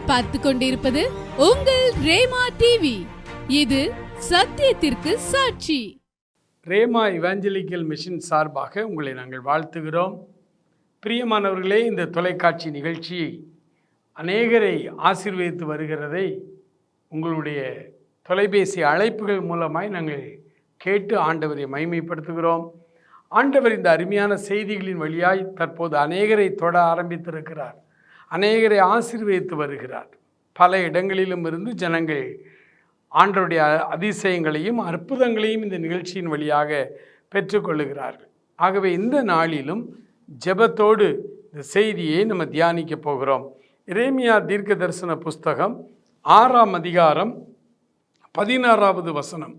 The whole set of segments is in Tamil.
நீங்கள் பார்த்து கொண்டிருப்பது உங்கள் ரேமா டிவி. இது சத்தியத்திற்கு சாட்சி. ரேமா இவாஞ்சலிக்கல் மிஷன் சார்பாக உங்களை நாங்கள் வாழ்த்துகிறோம். பிரியமானவர்களே, இந்த தொலைக்காட்சி நிகழ்ச்சி அநேகரை ஆசீர்வதித்து வருகிறதை உங்களுடைய தொலைபேசி அழைப்புகள் மூலமாய் நாங்கள் கேட்டு ஆண்டவரை மகிமைப்படுத்துகிறோம். ஆண்டவர் இந்த அருமையான செய்திகளின் வழியாய் தற்போது அநேகரை தொட ஆரம்பித்திருக்கிறார். அநேகரை ஆசீர்வதித்து வருகிறார். பல இடங்களிலும் இருந்து ஜனங்கள் ஆண்டவருடைய அதிசயங்களையும் அற்புதங்களையும் இந்த நிகழ்ச்சியின் வழியாக பெற்றுக்கொள்ளுகிறார்கள். ஆகவே இந்த நாளிலும் ஜெபத்தோடு இந்த செய்தியை நம்ம தியானிக்க போகிறோம். எரேமியா தீர்க்க தரிசன புஸ்தகம் 6ஆம் அதிகாரம் 16வது வசனம்.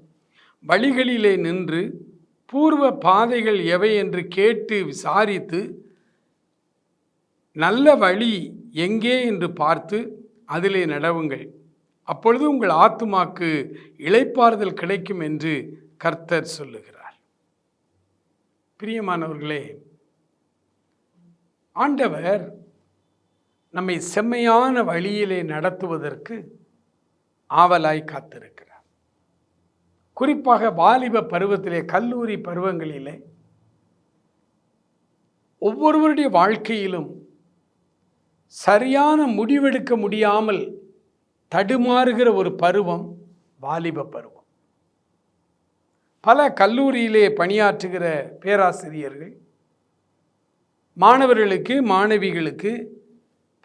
வழிகளிலே நின்று பூர்வ பாதைகள் எவை என்று கேட்டு விசாரித்து நல்ல வழி எங்கே என்று பார்த்து அதிலே நடவுங்கள், அப்பொழுது உங்கள் ஆத்துமாக்கு இளைப்பாறுதல் கிடைக்கும் என்று கர்த்தர் சொல்லுகிறார். பிரியமானவர்களே, ஆண்டவர் நம்மை செம்மையான வழியிலே நடத்துவதற்கு ஆவலாய் காத்திருக்கிறார். குறிப்பாக வாலிப பருவத்திலே, கல்லூரி பருவங்களிலே ஒவ்வொருவருடைய வாழ்க்கையிலும் சரியான முடிவெடுக்க முடியாமல் தடுமாறுகிற ஒரு பருவம் வாலிப பருவம். பல கல்லூரியிலே பணியாற்றுகிற பேராசிரியர்கள் மாணவர்களுக்கு மாணவிகளுக்கு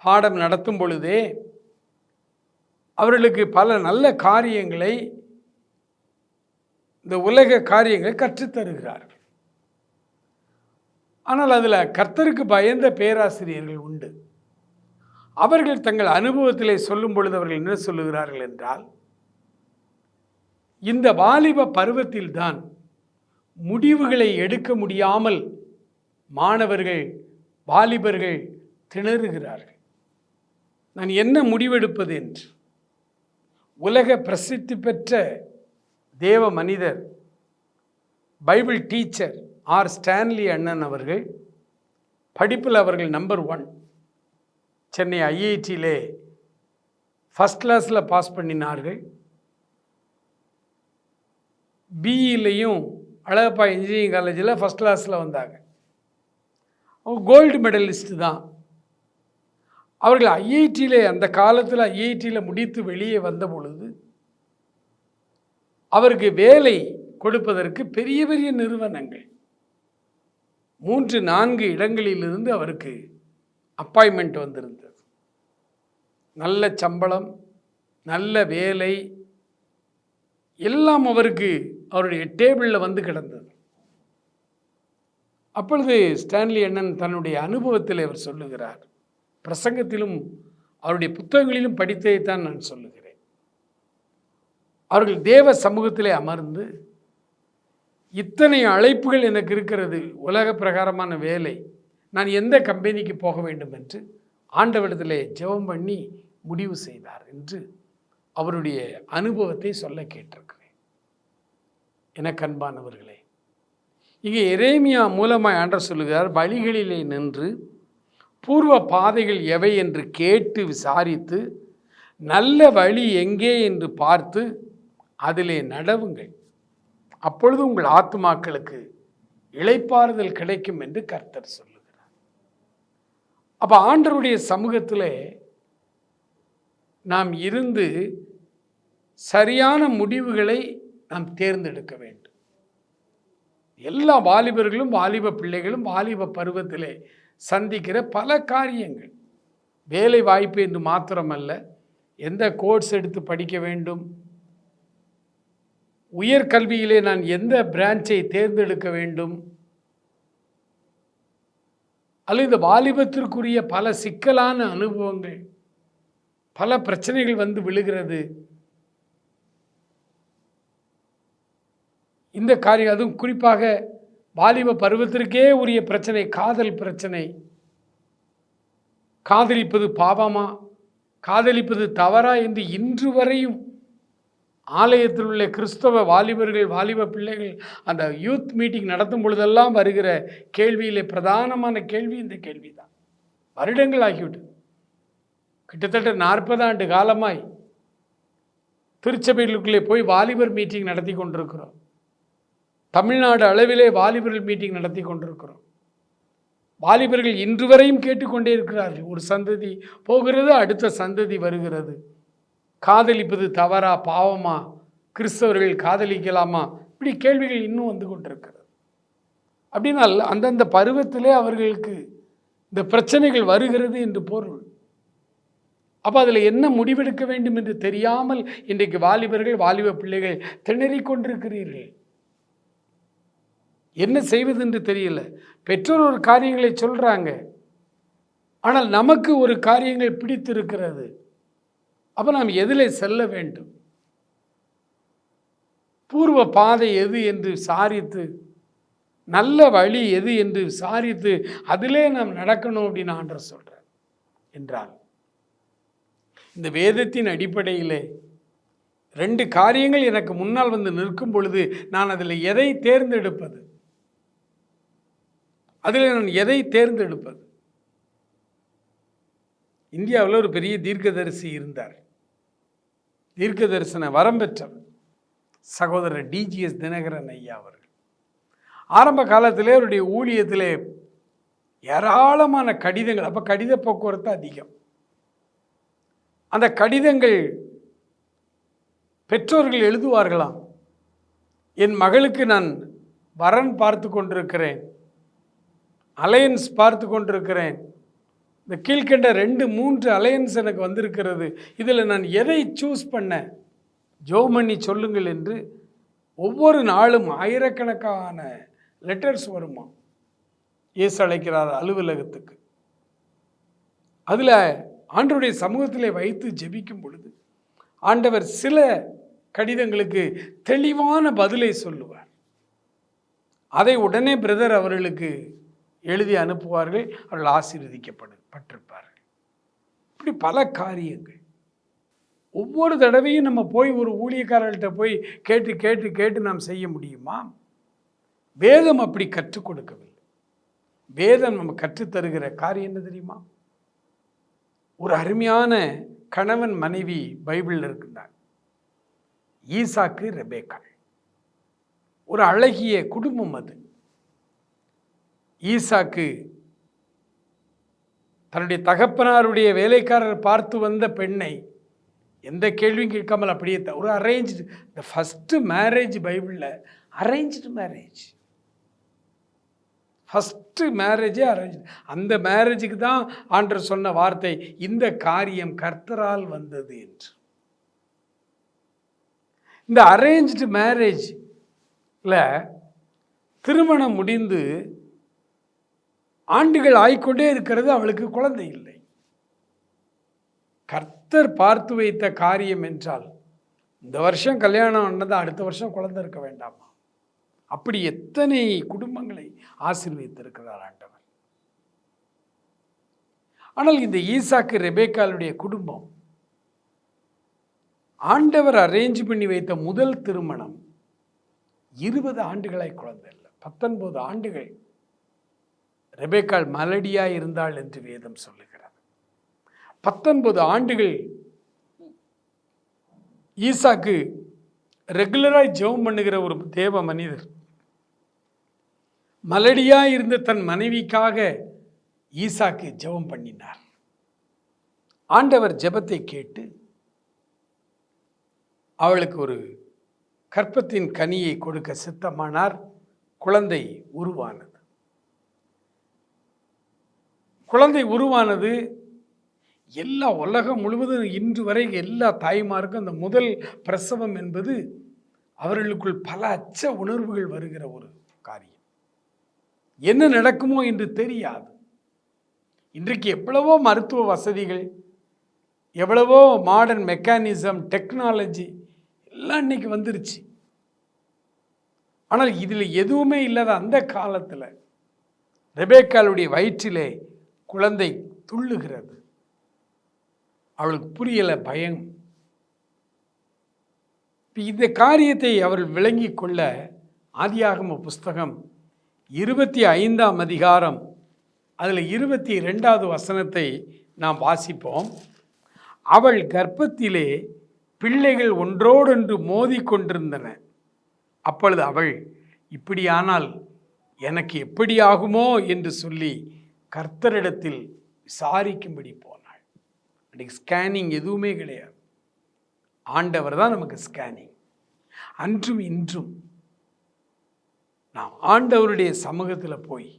பாடம் நடத்தும் பொழுதே அவர்களுக்கு பல நல்ல காரியங்களை, இந்த உலக காரியங்களை கற்றுத்தருகிறார்கள். ஆனால் அதில் கர்த்தருக்கு பயந்த பேராசிரியர்கள் உண்டு. அவர்கள் தங்கள் அனுபவத்திலே சொல்லும் பொழுது அவர்கள் என்ன சொல்லுகிறார்கள் என்றால், இந்த வாலிப பருவத்தில்தான் முடிவுகளை எடுக்க முடியாமல் மாணவர்கள் வாலிபர்கள் திணறுகிறார்கள். நான் என்ன முடிவெடுப்பது என்று. உலக பிரசித்தி பெற்ற தேவ மனிதர், பைபிள் டீச்சர் ஆர் ஸ்டான்லி அண்ணன் அவர்கள் படிப்பில் அவர்கள் நம்பர் 1. சென்னை ஐஐடியிலே ஃபஸ்ட் கிளாஸில் பாஸ் பண்ணினார்கள். பிஇலையும் அழகப்பா இன்ஜினியரிங் காலேஜில் ஃபஸ்ட் கிளாஸில் வந்தாங்க. அவங்க கோல்டு மெடலிஸ்ட்டு தான். அவர்கள் ஐஐடியில், அந்த காலத்தில் ஐஐடியில் முடித்து வெளியே வந்த பொழுது அவருக்கு வேலை கொடுப்பதற்கு பெரிய பெரிய நிறுவனங்கள் 3-4 இடங்களிலிருந்து அவருக்கு அப்பாயின்மெண்ட் வந்திருந்தது. நல்ல சம்பளம், நல்ல வேலை எல்லாம் அவருக்கு அவருடைய டேபிளில் வந்து கிடந்தது. அப்பொழுது ஸ்டான்லி அண்ணன் தன்னுடைய அனுபவத்தில் அவர் சொல்லுகிறார். பிரசங்கத்திலும் அவருடைய புத்தகங்களிலும் படித்ததைத்தான் நான் சொல்லுகிறேன். அவர்கள் தேவ சமூகத்திலே அமர்ந்து, இத்தனை அழைப்புகள் எனக்கு இருக்கிறது, உலக பிரகாரமான வேலை, நான் எந்த கம்பெனிக்கு போக வேண்டும் என்று ஆண்டவரிடத்திலே ஜெபம் பண்ணி முடிவு செய்தார் என்று அவருடைய அனுபவத்தை சொல்ல கேட்டிருக்கிறேன். எனக்கு அன்பானவர்களே, இங்கே எரேமியா மூலமாய் ஆண்டவர் சொல்லுகிறார், வழிகளிலே நின்று பூர்வ பாதைகள் எவை என்று கேட்டு விசாரித்து நல்ல வழி எங்கே என்று பார்த்து அதிலே நடவுங்கள், அப்பொழுது உங்கள் ஆத்துமாக்களுக்கு இளைப்பாறுதல் கிடைக்கும் என்று கர்த்தர் சொல்லுகிறார். அப்போ ஆண்டவருடைய சமூகத்தில் நாம் இருந்து சரியான முடிவுகளை நாம் தேர்ந்தெடுக்க வேண்டும். எல்லா வாலிபர்களும் வாலிப பிள்ளைகளும் வாலிப பருவத்திலே சந்திக்கிற பல காரியங்கள், வேலை வாய்ப்பு என்று மாத்திரமல்ல, எந்த கோர்ஸ் எடுத்து படிக்க வேண்டும், உயர்கல்வியிலே நான் எந்த பிரான்ச்சை தேர்ந்தெடுக்க வேண்டும், அல்லது வாலிபத்திற்குரிய பல சிக்கலான அனுபவங்கள், பல பிரச்சனைகள் வந்து விழுகிறது. இந்த காரியம், அதுவும் குறிப்பாக வாலிப பருவத்திற்கே உரிய பிரச்சனை, காதல் பிரச்சனை. காதலிப்பது பாவமா, காதலிப்பது தவறா என்று இன்று வரையும் ஆலயத்தில் உள்ள கிறிஸ்தவ வாலிபர்கள் வாலிப பிள்ளைகள் அந்த யூத் மீட்டிங் நடத்தும் பொழுதெல்லாம் வருகிற கேள்வியிலே பிரதானமான கேள்வி இந்த கேள்வி தான். வருடங்கள் ஆகிவிட்டது. கிட்டத்தட்ட 40 ஆண்டு காலமாய் திருச்சபைகளுக்குள்ளே போய் வாலிபர் மீட்டிங் நடத்தி கொண்டிருக்கிறோம். தமிழ்நாடு அளவிலே வாலிபர்கள் மீட்டிங் நடத்தி கொண்டிருக்கிறோம். வாலிபர்கள் இன்று வரையும் கேட்டுக்கொண்டே இருக்கிறார்கள். ஒரு சந்ததி போகிறது, அடுத்த சந்ததி வருகிறது. காதலிப்பது தவறா, பாவமா, கிறிஸ்தவர்கள் காதலிக்கலாமா, இப்படி கேள்விகள் இன்னும் வந்து கொண்டிருக்கிறது. அப்படின்னால் அந்தந்த பருவத்திலே அவர்களுக்கு இந்த பிரச்சனைகள் வருகிறது என்று பொருள். அப்போ அதில் என்ன முடிவெடுக்க வேண்டும் என்று தெரியாமல் இன்றைக்கு வாலிபர்கள், வாலிப பிள்ளைகள் திணறிக் கொண்டிருக்கிறீர்கள். என்ன செய்வது என்று தெரியல. பெற்றோர் ஒரு காரியங்களை சொல்கிறாங்க, ஆனால் நமக்கு ஒரு காரியங்கள் பிடித்திருக்கிறது. அப்போ நாம் எதிலே செல்ல வேண்டும், பூர்வ பாதை எது என்று சாரித்து, நல்ல வழி எது என்று சாரித்து அதிலே நாம் நடக்கணும் அப்படின்னு ஆண்டவர் சொல்கிறார். என்றால் இந்த வேதத்தின் அடிப்படையிலே 2 காரியங்கள் எனக்கு முன்னால் வந்து நிற்கும் பொழுது நான் அதில் எதை தேர்ந்தெடுப்பது, அதில் நான் எதை தேர்ந்தெடுப்பது? இந்தியாவில் ஒரு பெரிய தீர்க்கதரிசி இருந்தார். தீர்க்க தரிசன வரம் பெற்றவர் சகோதரர் டிஜிஎஸ் தினகரன் ஐயா அவர்கள். ஆரம்ப காலத்திலே அவருடைய ஊழியத்திலே ஏராளமான கடிதங்கள், அப்போ கடித போக்குவரத்து அதிகம். அந்த கடிதங்கள் பெற்றோர்கள் எழுதுவார்களாம், என் மகளுக்கு நான் வரன் பார்த்து கொண்டிருக்கிறேன், அலையன்ஸ் பார்த்து கொண்டிருக்கிறேன், இந்த கீழ்கண்ட 2-3 அலையன்ஸ் எனக்கு வந்திருக்கிறது, இதில் நான் எதை சூஸ் பண்ண, ஜெபம் பண்ணி சொல்லுங்கள் என்று ஒவ்வொரு நாளும் ஆயிரக்கணக்கான லெட்டர்ஸ் வருமா. இயேசு அழைக்கிறார் அலுவலகத்துக்கு. அதில் ஆண்டவருடைய சமூகத்திலே வைத்து ஜெபிக்கும் பொழுது ஆண்டவர் சில கடிதங்களுக்கு தெளிவான பதிலை சொல்லுவார். அதை உடனே பிரதர் அவர்களுக்கு எழுதி அனுப்புவார்கள். அவர்கள் ஆசீர்வதிக்கப்பட்டிருப்பார்கள். இப்படி பல காரியங்கள். ஒவ்வொரு தடவையும் நம்ம போய் ஒரு ஊழியக்காரர்கள்ட்ட போய் கேட்டு கேட்டு கேட்டு நாம் செய்ய முடியுமா? வேதம் அப்படி கற்றுக் கொடுக்கவில்லை. வேதம் நம்ம கற்றுத்தருகிற காரியம் என்ன தெரியுமா? ஒரு அருமையான கணவன் மனைவி பைபிளில் இருக்கின்றார். ஈசாக்கு, ரெபேக்காள். ஒரு அழகிய குடும்பம் அது. ஈசாக்கு தன்னுடைய தகப்பனாருடைய வேலைக்காரர் பார்த்து வந்த பெண்ணை எந்த கேள்வியும் கேட்காமல் அப்படியே ஒரு அரேஞ்ச், இந்த ஃபஸ்ட்டு மேரேஜ் பைபிளில் அரேஞ்ச்டு மேரேஜ், ஃபஸ்ட்டு மேரேஜே அரேஞ்ச். அந்த மேரேஜுக்கு தான் ஆண்டவர் சொன்ன வார்த்தை, இந்த காரியம் கர்த்தரால் வந்தது என்று. இந்த அரேஞ்ச்டு மேரேஜில் திருமணம் முடிந்து ஆண்டுகள் ஆய்கொண்டே இருக்கிறது, அவளுக்கு குழந்தை இல்லை. கர்த்தர் பார்த்து வைத்த காரியம் என்றால் இந்த வருஷம் கல்யாணம் ஆனது, அடுத்த வருஷம் குழந்தை இருக்க வேண்டாமா? அப்படி எத்தனை குடும்பங்களை ஆசீர்வதித்திருக்கிறார் ஆண்டவர். ஆனால் இந்த ஈசாக்கு ரெபேக்காளுடைய குடும்பம், ஆண்டவர் அரேஞ்ச் பண்ணி வைத்த முதல் திருமணம் 20 ஆண்டுகளாய் குழந்தை இல்லை. 19 ஆண்டுகள் ரெபேக்காள் மலடியாய் இருந்தாள் என்று வேதம் சொல்லுகிறது. 19 ஆண்டுகள் ஈசாக்கு ரெகுலராய் ஜெபம் பண்ணுகிற ஒரு தேவ மனிதர். மலடியாய் இருந்த தன் மனைவிக்காக ஈசாக்கு ஜெபம் பண்ணினார். ஆண்டவர் ஜெபத்தை கேட்டு அவளுக்கு ஒரு கற்பத்தின் கனியை கொடுக்க சித்தமானார். குழந்தை உருவானது. குழந்தை உருவானது எல்லா உலகம் முழுவதும் இன்று வரை எல்லா தாய்மாருக்கும் அந்த முதல் பிரசவம் என்பது அவர்களுக்குள் பல அச்ச உணர்வுகள் வருகிற ஒரு காரியம். என்ன நடக்குமோ என்று தெரியாது. இன்றைக்கு எவ்வளவோ மருத்துவ வசதிகள், எவ்வளவோ மாடர்ன் மெக்கானிசம், டெக்னாலஜி எல்லாம் இன்னைக்கு வந்துருச்சு. ஆனால் இதில் எதுவுமே இல்லாத அந்த காலத்தில் ரெபேக்காளுடைய வயிற்றிலே குழந்தை துள்ளுகிறது. அவளுக்கு புரியலை, பயம். இந்த காரியத்தை அவர்கள் விளங்கி கொள்ள ஆதியாகம புஸ்தகம் 25ஆம் அதிகாரம் அதில் 22வது வசனத்தை நாம் வாசிப்போம். அவள் கர்ப்பத்திலே பிள்ளைகள் ஒன்றோடொன்று மோதி கொண்டிருந்தன. அப்பொழுது அவள், இப்படியானால் எனக்கு எப்படி ஆகுமோ என்று சொல்லி கர்த்தரிடத்தில் விசாரிக்கும்படி போனாள். அன்றைக்கு ஸ்கேனிங் எதுவுமே கிடையாது. ஆண்டவர் தான் நமக்கு ஸ்கேனிங். அன்றும் இன்றும் நாம் ஆண்டவருடைய சமூகத்தில் போய்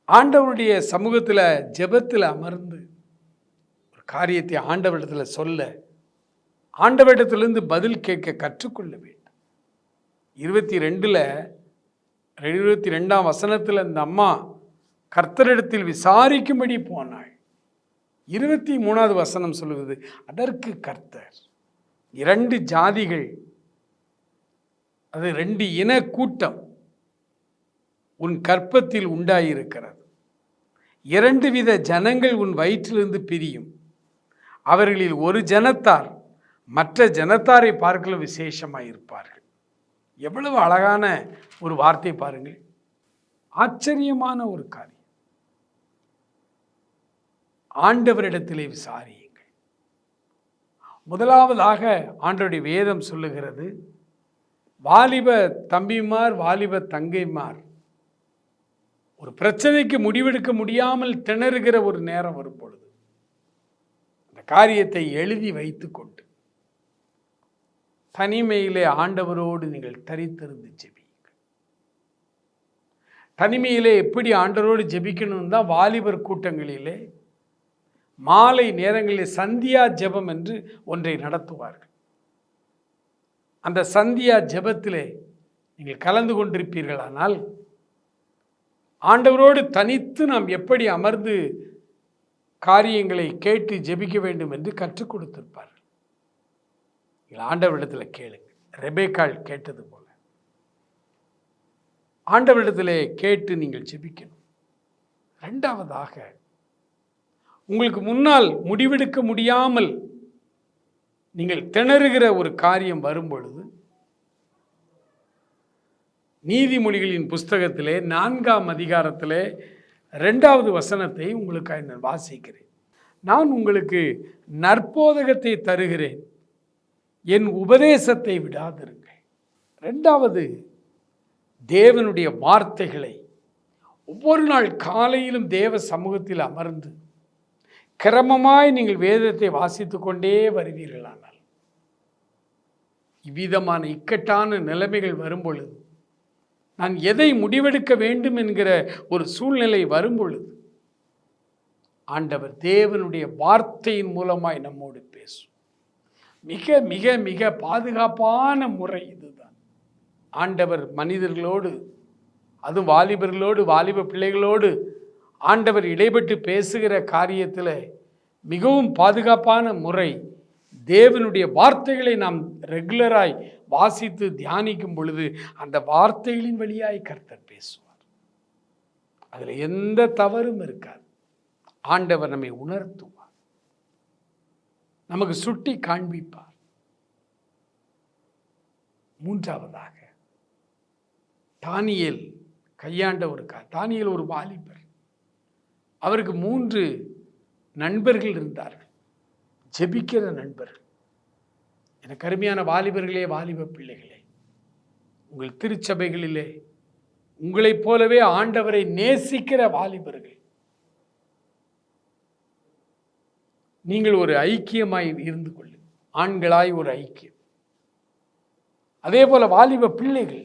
ஆண்டவருடைய சமூகத்தில் ஜெபத்தில் அமர்ந்து ஒரு காரியத்தை ஆண்டவரிடத்தில் சொல்ல, ஆண்டவரிடத்திலிருந்து பதில் கேட்க கற்றுக்கொள்ள வேண்டும். 22ஆம் வசனத்தில் அந்த அம்மா கர்த்தரிடத்தில் விசாரிக்கும்படி போனாள். 23வது வசனம் சொல்லுவது, அதற்கு கர்த்தர், 2 ஜாதிகள், அது 2 இன கூட்டம் உன் கற்பத்தில் உண்டாயிருக்கிறது. 2 வித ஜனங்கள் உன் வயிற்றிலிருந்து பிரியும். அவர்களில் ஒரு ஜனத்தார் மற்ற ஜனத்தாரை பார்க்கலும் விசேஷமாயிருப்பார்கள். எவ்வளவு அழகான ஒரு வார்த்தை பாருங்கள். ஆச்சரியமான ஒரு காரியம். ஆண்டவரிடத்திலே விசாரியுங்கள். முதலாவதாக ஆண்டவருடைய வேதம் சொல்லுகிறது, வாலிப தம்பிமார், வாலிப தங்கைமார் ஒரு பிரச்சனைக்கு முடிவெடுக்க முடியாமல் திணறுகிற ஒரு நேரம் வரும் பொழுது அந்த காரியத்தை எழுதி வைத்து கொண்டு தனிமையிலே ஆண்டவரோடு நீங்கள் தரித்திருந்து ஜெபியுங்கள். தனிமையிலே எப்படி ஆண்டவரோடு ஜெபிக்கணும் தான் வாலிபர் கூட்டங்களிலே மாலை நேரங்களில் சந்தியா ஜெபம் என்று ஒன்றை நடத்துவார்கள். அந்த சந்தியா ஜெபத்திலே நீங்கள் கலந்து கொண்டிருப்பீர்களானால் ஆண்டவரோடு தனித்து நாம் எப்படி அமர்ந்து காரியங்களை கேட்டு ஜெபிக்க வேண்டும் என்று கற்றுக் கொடுத்திருப்பார்கள். நீங்கள் ஆண்டவரிடத்தில் கேளுங்க. ரெபேக்காள் கேட்டது போல ஆண்டவரிடத்திலே கேட்டு நீங்கள் ஜெபிக்கணும். 2வதாக, உங்களுக்கு முன்னால் முடிவெடுக்க முடியாமல் நீங்கள் திணறுகிற ஒரு காரியம் வரும் பொழுது, நீதிமொழிகளின் புஸ்தகத்திலே 4ஆம் அதிகாரத்திலே 2வது வசனத்தை உங்களுக்காக நான் வாசிக்கிறேன். நான் உங்களுக்கு நற்போதகத்தை தருகிறேன், என் உபதேசத்தை விடாதிருங்கள். 2வது, தேவனுடைய வார்த்தைகளை ஒவ்வொரு நாள் காலையிலும் தேவ சமூகத்தில் அமர்ந்து கிரமமாய் நீங்கள் வேதத்தை வாசித்து கொண்டே வருவீர்களானால், இவ்விதமான இக்கட்டான நிலைமைகள் வரும் பொழுது, நான் எதை முடிவெடுக்க வேண்டும் என்கிற ஒரு சூழ்நிலை வரும் பொழுது, ஆண்டவர் தேவனுடைய வார்த்தையின் மூலமாய் நம்மோடு பேசும். மிக மிக மிக பாதுகாப்பான முறை இதுதான். ஆண்டவர் மனிதர்களோடு, அதுவும் வாலிபர்களோடு, வாலிப பிள்ளைகளோடு ஆண்டவர் இடைப்பட்டு பேசுகிற காரியத்தில் மிகவும் பாதுகாப்பான முறை, தேவனுடைய வார்த்தைகளை நாம் ரெகுலராய் வாசித்து தியானிக்கும் பொழுது அந்த வார்த்தைகளின் வழியாய் கர்த்தர் பேசுவார். அதில் எந்த தவறும் இருக்காது. ஆண்டவர் நம்மை உணர்த்துவார், நமக்கு சுட்டி காண்பிப்பார். 3வதாக, தானியேல் கையாண்ட ஒரு தானியேல் ஒரு வாலிபர். அவருக்கு 3 நண்பர்கள் இருந்தார்கள், ஜெபிக்கிற நண்பர்கள். எனக்கு அருமையான வாலிபர்களே, வாலிப பிள்ளைகளே, உங்கள் திருச்சபைகளிலே உங்களைப் போலவே ஆண்டவரை நேசிக்கிற வாலிபர்கள், நீங்கள் ஒரு ஐக்கியமாய் இருந்து கொள்ளுங்கள். ஆண்களாய் ஒரு ஐக்கியம். அதே போல வாலிப பிள்ளைகள்,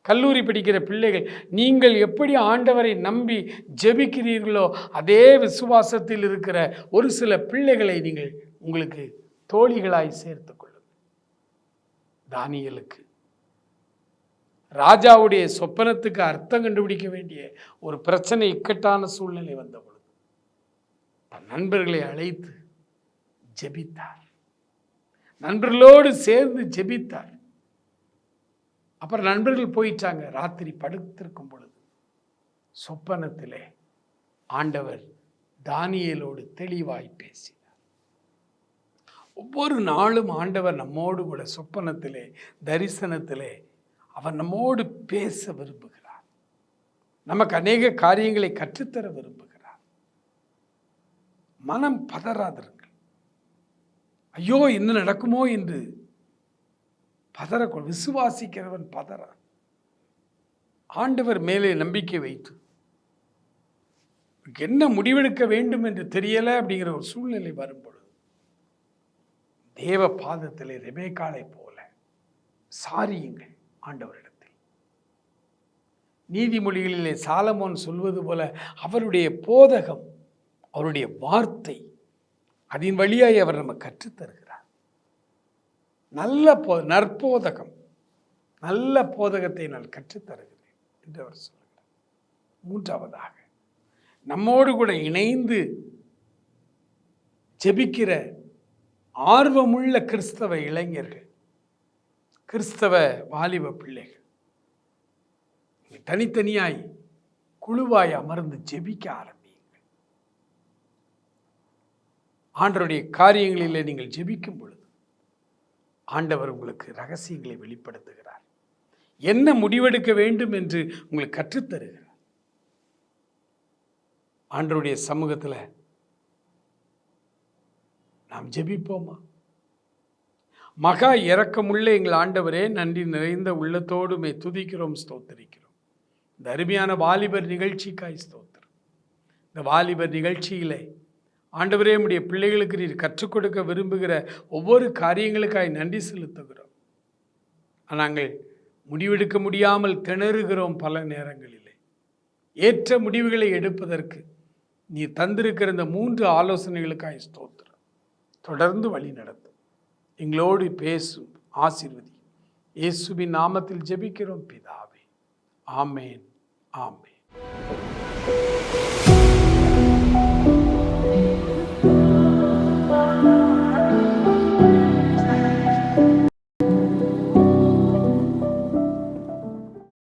கல்லூரி படிக்கிற பிள்ளைகள், நீங்கள் எப்படி ஆண்டவரை நம்பி ஜெபிக்கிறீர்களோ அதே விசுவாசத்தில் இருக்கிற ஒரு சில பிள்ளைகளை நீங்கள் உங்களுக்கு தோழிகளாய் சேர்த்து கொள்ளுங்கள். தானியேலுக்கு ராஜாவுடைய சொப்பனத்துக்கு அர்த்தம் கண்டுபிடிக்க வேண்டிய ஒரு பிரச்சனை, இக்கட்டான சூழ்நிலை வந்த பொழுது தன் நண்பர்களை அழைத்து ஜெபித்தார். நண்பர்களோடு சேர்ந்து ஜெபித்தார். அப்புறம் நண்பர்கள் போயிட்டாங்க. ராத்திரி படுத்திருக்கும் பொழுது சொப்பனத்திலே ஆண்டவர் தானியேலோடு தெளிவாய் பேசினார். ஒவ்வொரு நாளும் ஆண்டவர் நம்மோடு கூட சொப்பனத்திலே, தரிசனத்திலே அவர் நம்மோடு பேச விரும்புகிறார். நமக்கு அநேக காரியங்களை கற்றுத்தர விரும்புகிறார். மனம் பதறாதிருங்கள். ஐயோ இன்னும் நடக்குமோ என்று விசுவாசிக்கிறவன் பதறான். ஆண்டவர் மேலே நம்பிக்கை வைத்து என்ன முடிவெடுக்க வேண்டும் என்று தெரியல அப்படிங்கிற ஒரு சூழ்நிலை வரும்பொழுது தேவ பாதத்திலே ரெபேக்காளை போல சாரியுங்கள் ஆண்டவரிடத்தில். நீதிமொழிகளிலே சாலமோன் சொல்வது போல அவருடைய போதகம், அவருடைய வார்த்தை, அதன் வழியாய் அவர் நம்ம கற்றுத்தருகிறார். நற்போதகம், நல்ல போதகத்தை நான் கற்றுத்தருகிறேன் என்று அவர் சொல்கிறார். மூன்றாவதாக, நம்மோடு கூட இணைந்து ஜெபிக்கிற ஆர்வமுள்ள கிறிஸ்தவ இளைஞர்கள், கிறிஸ்தவ வாலிப பிள்ளைகள் தனித்தனியாய் குழுவாய் அமர்ந்து ஜெபிக்க ஆரம்பியுங்கள். ஆண்டவருடைய காரியங்களிலே நீங்கள் ஜெபிக்கும் பொழுது ஆண்டவர் உங்களுக்கு ரகசியங்களை வெளிப்படுத்துகிறார். என்ன முடிவெடுக்க வேண்டும் என்று உங்களுக்கு கற்றுத்தருகிறார். ஆண்டவருடைய சமூகத்தில் நாம் ஜெபிப்போமா? மகா இரக்கமுள்ள எங்கள் ஆண்டவரே, நன்றி நிறைந்த உள்ளத்தோடு துதிக்கிறோம், ஸ்தோத்திரிக்கிறோம். இந்த அருமையான வாலிபர் நிகழ்ச்சிக்காய் ஸ்தோத்திரம். இந்த வாலிபர் நிகழ்ச்சியிலே ஆண்டவரே, உம்முடைய பிள்ளைகளுக்கு நீர் கற்றுக் கொடுக்க விரும்புகிற ஒவ்வொரு காரியங்களுக்காய் நன்றி செலுத்துகிறோம். நாங்கள் முடிவெடுக்க முடியாமல் திணறுகிறோம். பல நேரங்களிலே ஏற்ற முடிவுகளை எடுப்பதற்கு நீ தந்திருக்கிற இந்த 3 ஆலோசனைகளுக்காய் ஸ்தோத்திரம். தொடர்ந்து வழி நடத்தும், எங்களோடு பேசும், ஆசீர்வதி. இயேசுவின் நாமத்தில் ஜெபிக்கிறோம் பிதாவே. ஆமேன், ஆமேன்.